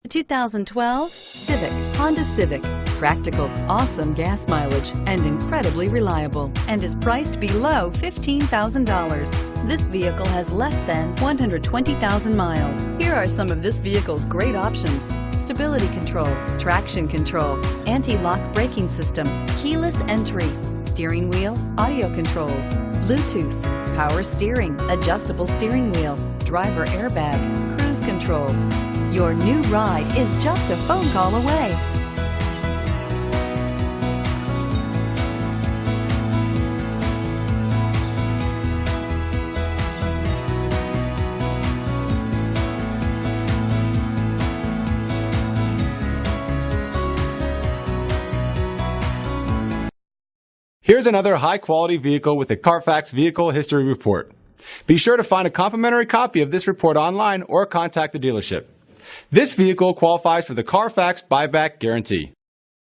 2012 Honda Civic. Practical, awesome gas mileage, and incredibly reliable, and is priced below $15,000. This vehicle has less than 120,000 miles. Here are some of this vehicle's great options: stability control, traction control, anti-lock braking system, keyless entry, steering wheel audio controls, Bluetooth, power steering, adjustable steering wheel, driver airbag, cruise control. Your new ride is just a phone call away. Here's another high-quality vehicle with a Carfax Vehicle History Report. Be sure to find a complimentary copy of this report online or contact the dealership. This vehicle qualifies for the Carfax Buyback Guarantee.